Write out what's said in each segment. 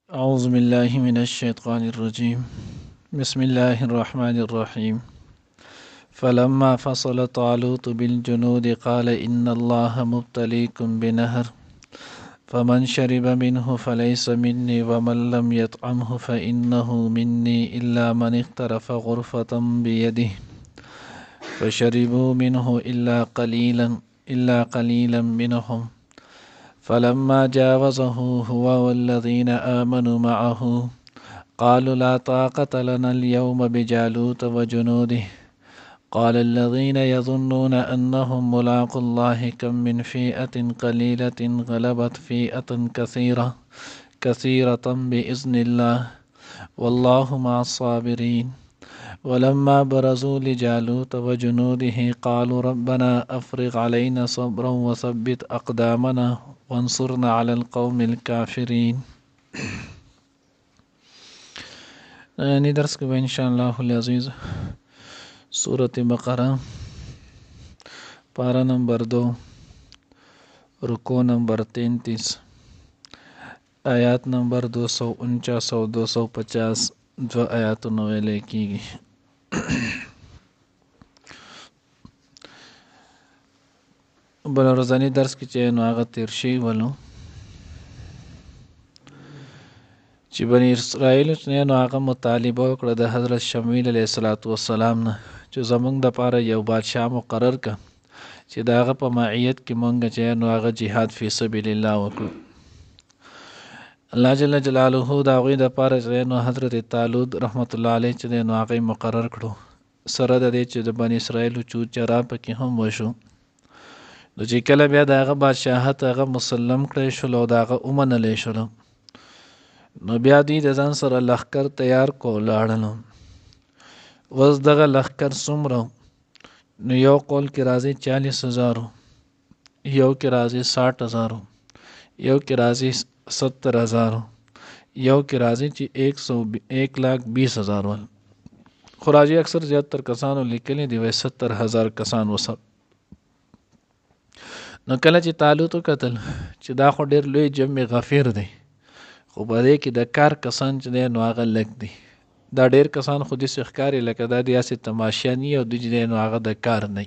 أعوذ بالله من الشيطان الرجيم بسم الله الرحمن الرحيم فلما فصل طالوت بالجنود قال إن الله مبتليكم بنهر فمن شرب منه فليس مني ومن لم يطعمه فإنه مني إلا من اغترف غرفة بيده فشربوا منه إلا قليلا منهم فلما جاوزه هو والذين آمنوا معه قالوا لا طاقة لنا اليوم بجالوت وجنوده قال الذين يظنون أنهم ملاقو الله كم من فئة قليلة غلبت فئة كثيرة بإذن الله والله مع الصابرين ولما برزوا لجالوت وجنوده قالوا ربنا أفرغ علينا صبرا وثبت أقدامنا وانصرنا على القوم الكافرين. يعني درس को إن شاء الله العزيز सूरत बकरा पारा नंबर 2 रुको नंबर 33 आयात नंबर 249 और 250 जो आयातों वेले कीगी। बल रोज़ानी दर्स की चयन आगा तिरशी वलो چې بني اسرائیل نه نو هغه مطالبه وکړه د حضرت شمویل علیه السلام نه چې زمونږ د پاره یو بادشاه مقرر ک چې داغه په معیت کې مونږ چې نو هغه جهاد فی سبیل الله وکړو. الله جل جلاله دا غوی د پاره چې نو حضرت طالوت رحمت الله علیه چې نو هغه مقرر کړو سره د دې چې د بني اسرائیل چو چرا پکې هم وشو. نو چې کله بیا داغه بادشاہت هغه مسلم کړی شو او داغه اومنل شو نو بیا دوی د ځان سره لښکر تیار کو لاړلو. وز دغه لښکر څومره نو یو قول کې راځي 40,000 یو کې راځي 60,000 یو کې راځي 70,000 یو کې راځي چې 1,20,000 ول خو راځي اکثر زیاتر کسانو لیکلي دی 70,000 کسان وسه. نو کله چې طالوت قتل چې دا خو ډیر لوی جمع غفیر دی خو په دې کې د کار کسان چې دی نو هغه لږ دي. دا ډېر کسان خو داسې ښکاري لکه دا داسې تماشیاني او دوی چې دی نو هغه د کار نه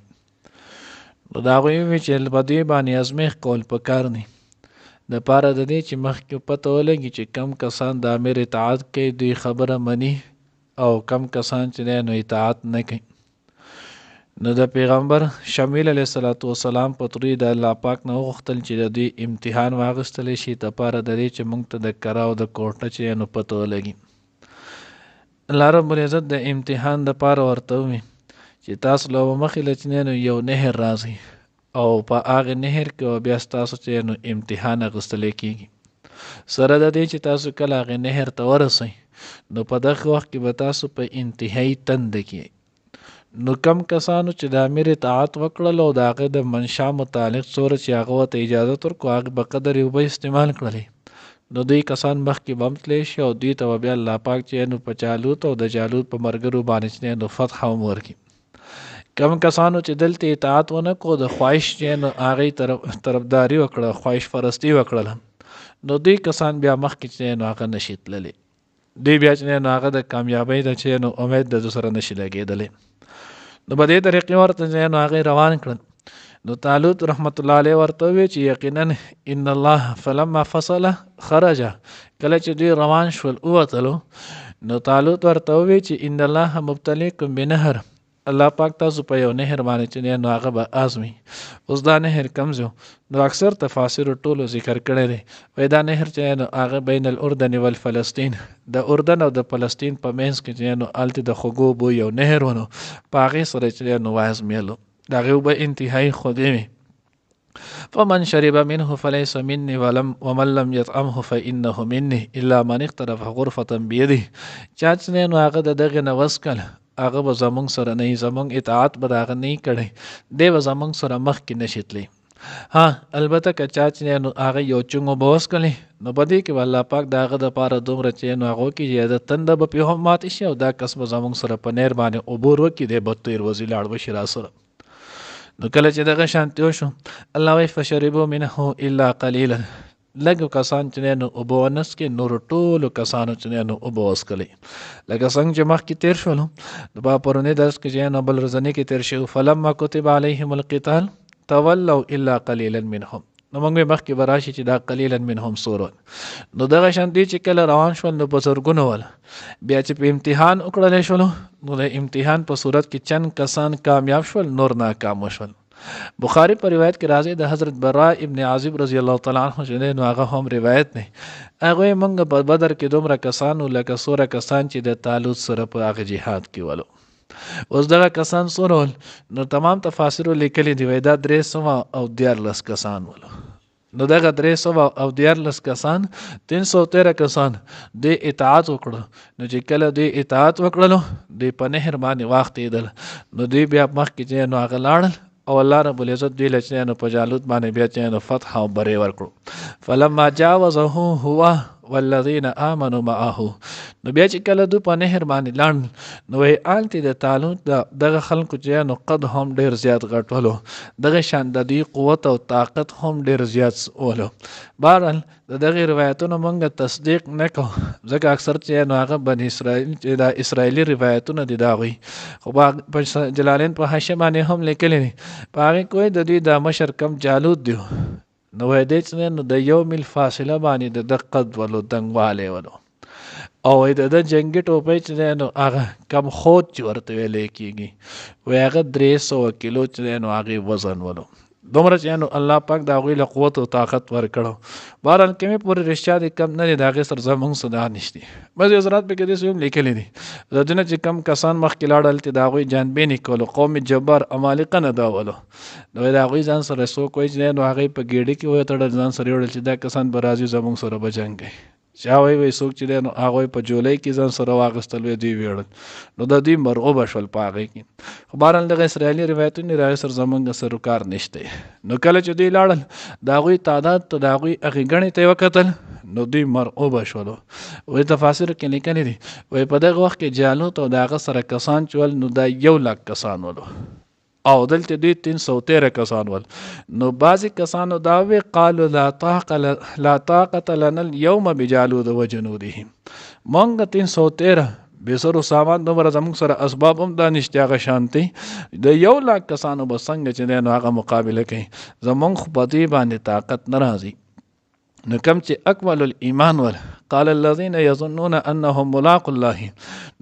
نو د هغوی وویل چې په دوی باندې ازمېښت کول په کار نه د پاره د دې چې مخکې پته ولګي چې کم کسان د امیر اطاعت کوي دوی خبره مني او کم کسان چې دی نو اطاعت نه کوي. نو د پیغمبر شمیل علیه السلام په تروی د الله پاک نه وغوښتل چې د دوی امتحان واخیستلی شي د پاره د دې چې موږ ته د کره او د کوټه چې نو پته ولګي. الله رب العزت د امتحان د پاره ورته وویل چې تاسو له مخې له چې نو یو نهر راځي او په هغې نهر کې بیا ستاسو چې نو امتحان اخیستلی کېږي. سره د دې چې تاسو کله هغې نهر ته ورسئ نو په دغه وخت کې به تاسو په انتهایي تنده کې نو کم کسانو چې د امیر اطاعت وکړل او د هغه د منشا متعلق څوره چې هغه ورته اجازه ورکړو هغه به قدر یې اوبه استعمال کړلې نو دوی کسان مخکې به هم تللی شي او دوی ته به بیا الله پاک چې نو په جالوت او د جالوت په ملګرو باندې چې نو فتح هم ورکړي. کم کسانو چې دلته اطاعت ونه کړو د خواهش چې نو هغې طرفداري وکړه خواهش پرستي وکړله نو دوی کسان بیا مخکې چې نو هغه نشي تللی دوی بیا چې نو هغه د کامیابۍ د چې نو امید د سره نشي لګېدلی. نو په دې طریقې ورته نو هغې روان کړل. نو طالوت رحمت الله علیه ورته وویل چې یقینا ان الله فلما فصل خرج کله چې دوی روان شول ووتلو نو طالوت ورته وویل چې ان الله مبتلیکم بنهر الله پاک تاسو په یو نهر باندې چې نو هغه به آزمي. اوس دا نهر کم ځو نو اکثر تفاسیر ټولو ذکر کړی دی وایي دا نهر چې نو هغه بین الاردن والفلسطین د اردن او د فلسطین په منځ کې چې نو هلته د خوږو بو یو نهر ونو په هغې سره چې نو وازمیلو د هغې اوبه انتهایي خوږې وې. فمن شرب منه فليس مني ومن لم يطعمه فإنه مني إلا من اغترف غرفة بيده چا چې نو هغه د دغې نه وڅکل هغه به زمونږ سره نه زمونږ اطاعت به د هغه نه کړی دی به زمونږ سره مخکې نشي تلی. ها البته که چا چې نو هغه یو چونګ به وڅکلی نو په دې کې به الله پاک د هغه دپاره دومره چې نو هغه وکړي چې د تنده به پرې هم ماتې شي او دا کس به زمونږ سره په نیر باندې عبور وکړي دی به تیر وځي لاړ به شي را سره. نو کله چې دغه شانتي وشو الله وایي فشربوا منه الا قلیلا لږ کسان چې نو اوبه ونس کې نور ټولو کسانو چې نو اوبه وسکلی. لکه څنګه چې مخکې تیر شولو د با پرونی درس کې چې نو بل ورځنی کې تیر شو فلما كتب عليهم القتال تولوا الا قليلا منهم. نو موږ مخکې براشي چې دا قليلا منهم سورون. نو دغه شان دي چې کله روان شول نو بزرګونه ول بیا چې په امتحان وکړل شول نو د امتحان په صورت کې چند کسان کامیاب شول نور ناکام شول. بخاری پر روایت کې راځي د حضرت براء ابن عازب رضی الله تعالی عنہ چې نو هغه هم روایت نه هغه موږ په بدر کې دومره کسانو لکه سوره کسان چې د طالوت سره په هغه جهاد کې ولو. اوس دغه کسان سورول نو تمام تفاسیر لیکلي دی وای دا 300 او 14 کسان ولو. نو دغه 300 او 14 کسان 313 کسان د اطاعت وکړه. نو چې کله د اطاعت وکړلو د په نهر باندې وخت ایدل نو دی بیا مخکې چې نو هغه لاړل او الله رب العزت دی لچنه په جالوت باندې بیا چې نو فتح او بری ورکړو. فلما جاوزه هو والذین آمنوا معه نو بیا چې کله دو په نهر باندې لاړ نو وی آلتی د طالوت دغه خلکو چې نو قد هم ډیر زیات غټولو دغه شان د دې قوت او طاقت هم ډیر زیات ولو. بهرحال دغه روایتونو مونږ تصدیق نکو ځکه اکثر چې نو هغه بنی اسرائیل چې د اسرائیلی روایتونه دي دا وي خو په جلالین په حاشیه باندې هم لیکلي دي په هغه کوی د دې د مشر کم جالوت دی نو وای دې چې نو د یو میل فاصله باندې د قد ولو دنګواله ولو او د جنگي ټوپۍ چې نو هغه کم خود چې ورته ویلې کیږي وای هغه 300 کیلو چې نو هغه وزن ولو دومره چې نو الله پاک دا غوی له قوت او طاقت ورکړو. بهرحال کمی پورې رښتیا دي کم نه دي د هغې سره زموږ صدا نشتی بعضې حضرات پکې داسې هم لیکلي دي د دې نه چې کم کسان مخکې لاړل چې د هغوی جانبین یې کولو قوم جبار عمالقه نه دا ولو نو د هغوی ځان سره څوک وایي چې نو هغې په ګېډې کې وتړل ځان سره یوړل چې دا کسان به راځي زموږ سره به جنګ کوي. چا وایي څوک چې دی نو هغوی په جولۍ کې ځان سره واخیستل وی دوی ویړل نو د دوی مرغوبه شول په هغې کې. خو بهرحال دغه اسرائیلي روایتونه د هغې سره زموږ سره کار نشته. نو کله چې دوی لاړل د هغوی تعداد ته د هغوی هغې ګڼې ته یې وکتل نو دوی مرغوبه شولو. وایي تفاسیر کې لیکلي دي وایي په دغه وخت کې جالوت او د هغه سره کسان چې ول نو دا 100,000 کسان ولو او دلته دوی 313 کسان ول. نو بعضی کسانو دا وی قالو لا طاقت لنا اليوم بجالوت وجنودهم مونږ 313 بسرو سامان دومره زموږ سره اسباب هم دا نشته هغه شانتي د 100,000 کسانو به څنګه چې نو هغه مقابله کوي زموږ خو په دې باندې طاقت نه راځي. نو کم چې اکمل الایمان ول قال الذين يظنون انهم ملاقو الله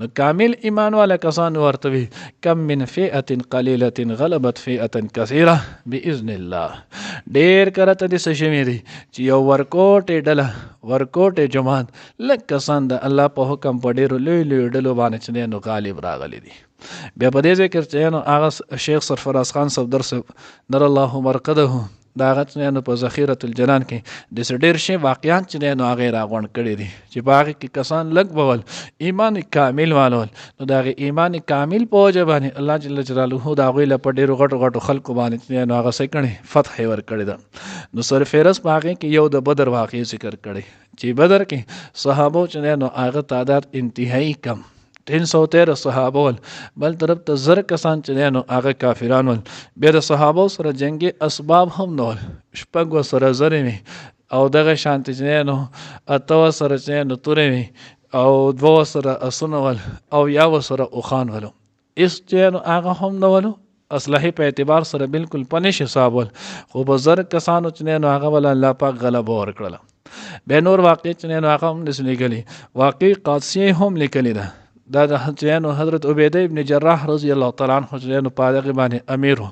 نو کامل ایمان والا کسان ورته کم من فئه قليله غلبت فئه كثيره باذن الله ډیر کرته د سشمې دي چې یو ورکوټه ډله ورکوټه جماعت لکه کسان د الله په حکم په ډیرو لوی لوی ډلو باندې چې نو غالب راغلي دي. بیا په دې ذکر چې نو هغه شیخ سرفراز خان صفدر نر الله مرقده دا هغه نو په ذخیره الجنان کې د ډیر شی واقعات چې نو هغه راغونډ کړي دي چې په هغه کې کسان لګ بول ایمان کامل والول نو دا ایمان کامل په وجه باندې الله جل جلاله دا غوی له په ډیرو غټو غټو خلکو باندې نو هغه سکړي فتح ور کړی ده. نو سر فیرس په هغه کې یو د بدر واقع ذکر کړي چې بدر کې صحابه چې نو هغه تعداد انتهایی کم 313 صحابه ول بل طرف ته زر کسان چې نو هغه کافران ول. بیا د صحابه سره جنگي اسباب هم نو شپږ سره زرې وي او دغه شانت چې نو اتو سره چې نو تورې وي او دو سره اسونه ول او یا سره اوخان ولو اس چې نو هغه هم نو ولو اصلحي په اعتبار سره بالکل پنځ حساب ول خو په زر کسانو چې نو هغه ول الله پاک غلبه ورکړل. به نور واقع چې نو هغه هم نسلیکلي واقع قادسیه هم لیکلي ده دا د حضرت عبیده ابن جراح رضی الله تعالی عنہ نو په دغه باندې امیر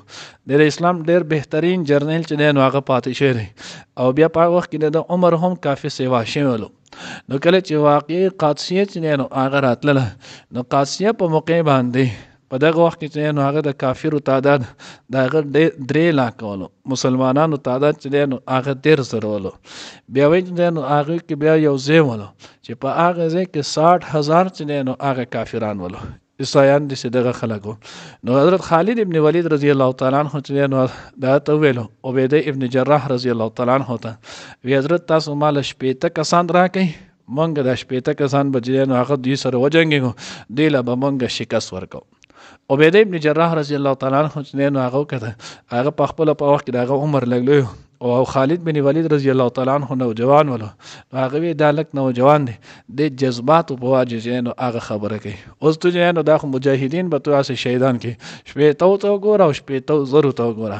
د اسلام ډیر بهترین جرنیل چې نو هغه پاتې شه او بیا په وخت کې د عمر هم کافي سیوا شوی. نو کله چې واقعي قادسیه چې نو هغه راتله نو قادسیه په موقع باندې په دغه وخت کې نو هغه د کافرو تعداد د هغه 3 لک ولو مسلمانانو تعداد چې نو هغه 13 ولو. بیا وایي نو هغه کې بیا یو ځای ولو چې په هغه ځای کې 60,000 چې نو هغه کافران ولو عیسایان د دغه خلکو. نو حضرت خالد ابن ولید رضی الله تعالی عنہ چې نو دا ته ویلو عبیده ابن جراح رضی الله تعالی عنہ ته وی حضرت تاسو مال شپېته کسان راکې مونږ د شپېته کسان بچی نو هغه دوی سره وجنګو دی له به مونږ شکست ورکو. عبیده ابن جراح رضی الله تعالی عنہ چې نو هغه کته هغه په خپل په وخت کې دغه عمر لګلو او خالد بن ولید رضی الله تعالی عنہ نوجوان ولو هغه وی دا لک نوجوان دی د جذبات په واجه جنو هغه خبره کوي اوس ته جنو دا مجاهدین به تو شهیدان کې شپې تو ګوره او شپې تو زرو تو ګوره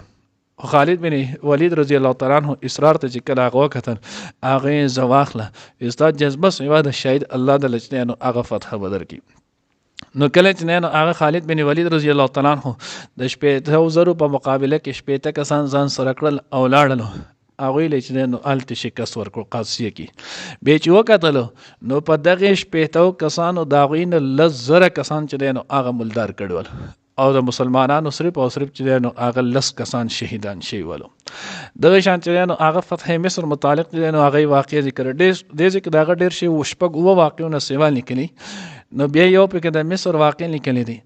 خالد بن ولید رضی الله تعالی عنہ اصرار ته چې کله هغه وکتل هغه زواخله استاد جذبه سیوا د شهید الله د لچنه هغه فتح بدر کی نو کله چې نه هغه خالد بن ولید رضی الله تعالی عنہ د شپې ته زرو په مقابله کې شپې ته کسان ځان سره کړل او لاړل هغه لچنه نو الت شکست ورکړ قادسیه کې به چې وکتل نو په دغه شپې ته کسانو داغین لزر کسان چې نو هغه ملدار کړول او د مسلمانانو صرف او صرف چې نو هغه لس کسان شهیدان شي ولو دغه شان چې نو هغه فتح مصر متعلق دي نو هغه واقع ذکر دې ذکر دغه ډیر شی وشپګ و واقعونه سیوال نکلی نو بیا یو پکې د مصر واقع لیکلی دي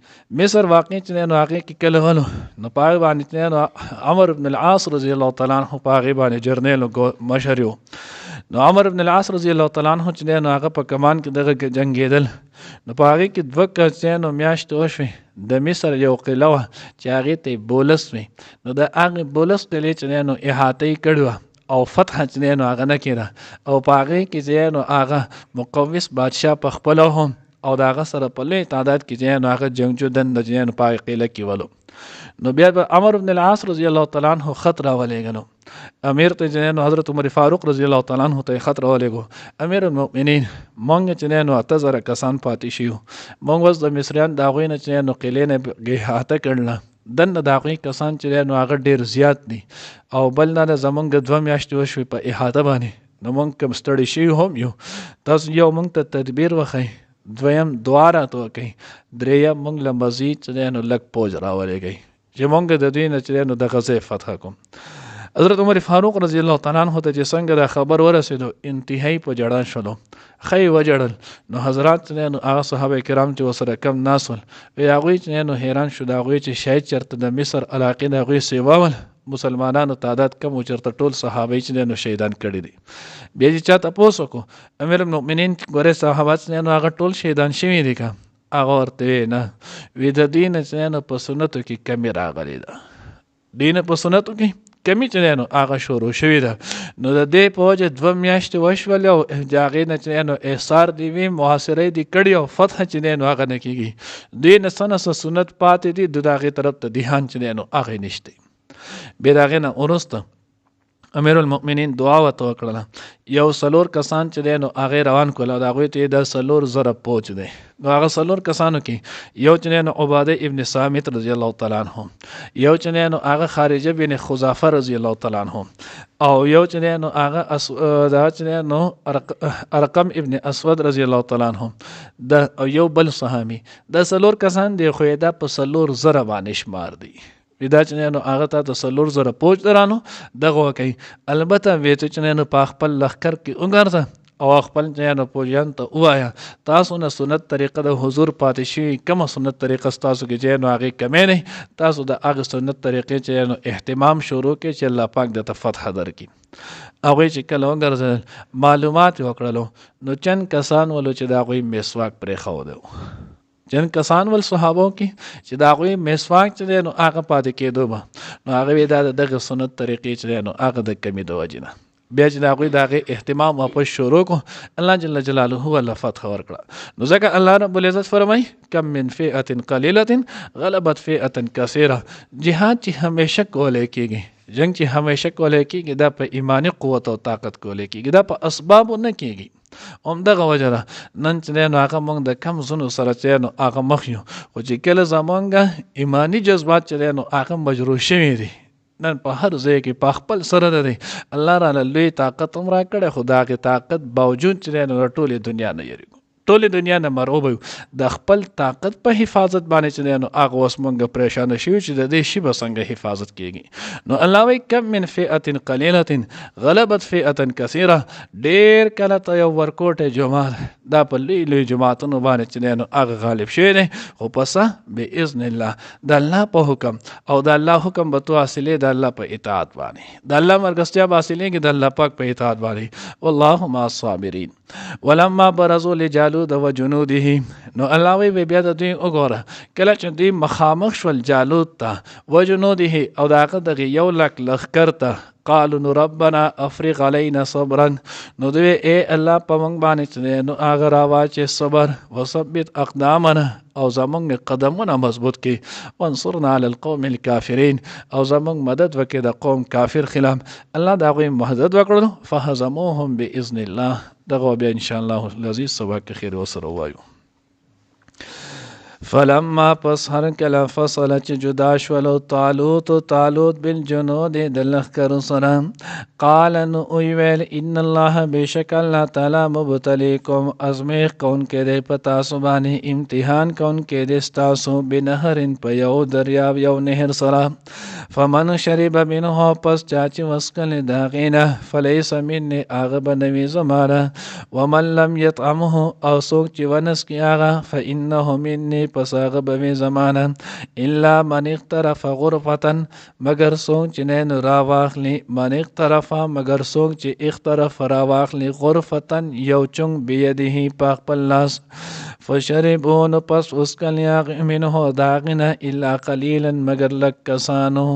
مصر واقع چې نو هغه کې کله ولو نو پای باندې نو عمر بن العاص رضی الله تعالی عنہ پای باندې جرنیل مشر یو نو عمر بن العاص رضی الله تعالی عنہ چې نو هغه په کمان کې دغه جنگیدل نو په هغه کې دوه کسانو میاشت وشوي د مصر یو قلعه وه چې هغې ته بولس وي نو د هغې بولس قلعې چې نو احاطه یې کړې وه او فتح چې نو هغه نه کېده او په هغې کې چې نو هغه مقوس بادشاه په خپله هم او د هغه سره په لوی تعداد کې چې نو هغه جنګجو دنده چې نو په هغې قلعه کې ولو نو بیا به عمر بن العاص رضی الله تعالی عنہ خط راولېږلو امیر ته چې نو حضرت عمر فاروق رضی الله تعالی عنہ ته خط راولېږو امیر المؤمنین مونږ چې نو 8000 کسان پاتې شيو مونږ اوس د مصریان د هغوی نه چې نو قلعې نه احاطه کړله دنه د هغوی کسان چې نو هغه ډېر زیات دي او بل نه زمونږ 2 میاشتې وشوې په احاطه باندې نو مونږ کوم ستړي شوي هم یو تاسو یو مونږ ته تدبیر وښئ دویم دواره تو کوي دریم مونږ له مزید چې نو لږ پوج راولېږئ چې مونږ د دوی نه چې نو د غزې فتح کوم حضرت عمر فاروق رضی الله تعالی عنہ ته چې څنګه دا خبر ورسېدو انتهایی په جړا شولو خی وجړل نو حضرات نو هغه صحابه کرام چې وسره کم ناسول وی هغوی چې نو حیران شو د هغوی چې شاید چېرته د مصر علاقې د هغوی سیوا ول مسلمانانو تعداد کم و چېرته ټول صحابه چې نو شهیدان کړي دي بیا چې چا تپوس وکړو امیر المؤمنین ګورې صحابه چې نو هغه ټول شهیدان شوي دي که هغه ورته نه وی د دوی نه چې نو په سنتو کې کمې راغلې ده دوی نه په سنتو کې کمی چې نو هغه شروع شوې ده نو د دې په وجه 2 میاشتې وشولې او هغې نه چې نو احصار دي وي محاصرې دي کړي او فتح چې نو هغه نه کېږي دوی نه څه نه سنت پاتې دي د هغې طرف ته دیهان چې نو هغې نشته بیا د هغې نه وروسته امیر المؤمنین دعا ورته وکړله یو 4 کسان چې دی نو هغې روان کړل او د هغوی ته یې د 4 زره پوج دی نو هغه 4 کسانو کې یو چې نو عباده ابن صامت رضی الله تعالی عنه یو چې نو هغه خارجه بن خزافه رضی الله تعالی عنه او یو چې نو هغه دا چې نو ارقم ابن اسود رضی الله تعالی عنه د یو بل صحابي د 4 کسان دی خو دا په 4 زره باندې شمار دی دا چې نو هغه ته د 4 زره پوج درانو دغه کوي البته وی چې نو په خپل لښکر کې وګرځه او خپل چې نو پوجان ته وایا تاسو نه سنت طریقه د حضور پاتې شي کوم سنت طریقه تاسو کې چې نو هغه کمې نه تاسو د هغه سنت طریقې چې نو اهتمام شروع کې چې الله پاک د فتح درکړي هغه چې کله وګرځل معلومات وکړلو نو چند کسان ولو چې دا غوي مسواک پرې خو دی جن کسان ول صحابو کې چې دا غوي مسواک چې نو هغه پاتې کېدو به نو هغه دا دغه سنت طریقې چې نو هغه د کمی د وجنه بیا چې دا غوي دغه اهتمام واپس شروع کو الله جل جلاله ول فتح ورکړه نو ځکه الله رب العزت فرمای کم من فئه قلیله غلبت فئه کثیره جهاد چې همیشه کولای کېږي جنگ چې همیشه کولای کېږي دا په ایمانی قوت او طاقت کولای کېږي دا په اسباب نه کېږي همدغه وجه ده نن چې نو هغه موږ د کم زونو سره چې نو هغه مخ یو خو چې کله زمونږ ایمانی جذبات چې نو هغه مجروح شوي دي نن په هر ځای کې په خپل سره ده الله را لوی طاقت هم را کړی خو د هغې طاقت باوجود چې نو ټولې دنیا نه یریږو ټولې دنیا نه مرعوبه یو د خپل طاقت په حفاظت باندې چې نو هغه اوس مونږ پریشانه شوي چې د دې شي به څنګه حفاظت کېږي نو الله وایي کم من فئة قلیلة غلبت فئة کثیره ډېر کله ته یو ورکوټی جماعت دا په لوی لوی جماعتونو باندې چې نو هغه غالب شوی دی خو پسه باذن الله د الله په حکم او د الله حکم به تو حاصلې د الله په اطاعت باندې د الله مرګستیا به حاصلېږي د الله پاک په اطاعت باندې والله مع الصابرین ولما برزوا لجالوت وجنوده نو الله وی بیا د دوی وګوره کله چې دوی مخامخ شول جالوت ته وجنوده او داغه دغه یو لک لخر ته قالوا نو ربنا افرغ علينا صبرا نو دوی اے الله په موږ باندې چې نو هغه راواچې صبر وثبت اقدامنا او زمونږ قدمونه مضبوط کړي وانصرنا على القوم الكافرين او زمونږ مدد وکړي د قوم کافر خلاف الله دا غوي مدد وکړو فهزموهم باذن الله دغه بیا ان شاء الله العزيز سبا خیر وسره وایو فلما پس هر کله فصل چې جدا شولو طالوت بالجنود د لښکرو سره قال نو ویل ان الله بشک الله تعالی مبتلیکم ازمیخ کون کې د پتا سبانه امتحان کون کې د ستاسو بنهرن په یو دریاب یو نهر سره فمن شرب منه پس چاچ وسکل داغینه فلیس مني هغه بنوي زماره ومن لم يطعمه او سوک چې ونس کی هغه فانه مني پس هغه به زمانه الا من اقترف غرفه مگر سوک چې نه را واخلي من اقترف مگر سوک چې اخترف را واخلي غرفه یو چنګ بيده په خپل لاس فشربون پس اسکل یاغ منه داغنه الا قلیلا مگر لک کسانو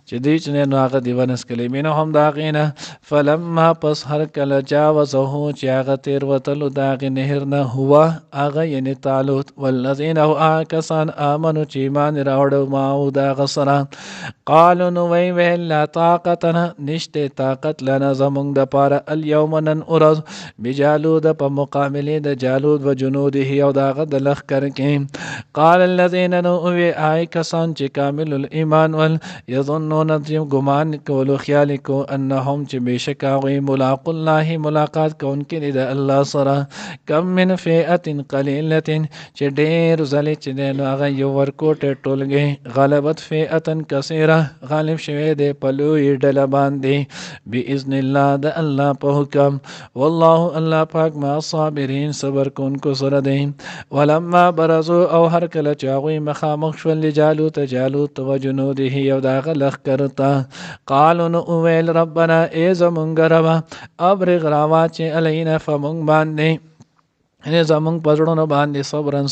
چې دی چې نه هغه دی ونس کلی منه هم داغنه فلما پس هر کله جاوزه چې هغه تیر وتلو داغ نهر نه هوا هغه یعنی طالوت والذین او کسان آمنو چې ایمان راوړو ما او دا غسره قالو نو وی ویل لا طاقتنا نشته طاقت لنا زمونږ د پاره اليوم نن ورځ بجالود په مقابله د جالود و جنوده او داغه د لخر کې قال الذين نو وی آی کسان چې کامل الایمان ول یظنون چې ګمان کولو خیال کو انهم چې بشک هغه ملاق الله ملاقات کوونکې د الله سره کم من فئه قلیله چې ډیر زلی چې نو هغه یو ورکوټه ټولګي غلبت فئه کثیره غالب شوه د پلوې ډله باندې باذن الله د الله په حکم والله الله پاک ما صابرین صبر کوونکو سره دی ولما برزو او هر کله چې هغوی مخامخ شول جالوت و جنوده او داغه لښکر ته قالو نو ویل ربنا ای زمونږ ربه ابرغ راواچې علینا فمونږ باندې زمونږ په زړونو باندې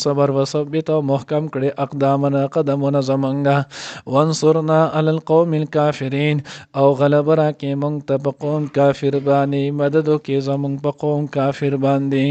صبر وثبت او محکم کړي اقدامنا قدمونه زمونږه وانصرنا علی القوم الکافرین او غلبه راکړي مونږ ته په قوم کافر باندې مدد وکړي زمونږ په قوم کافر باندې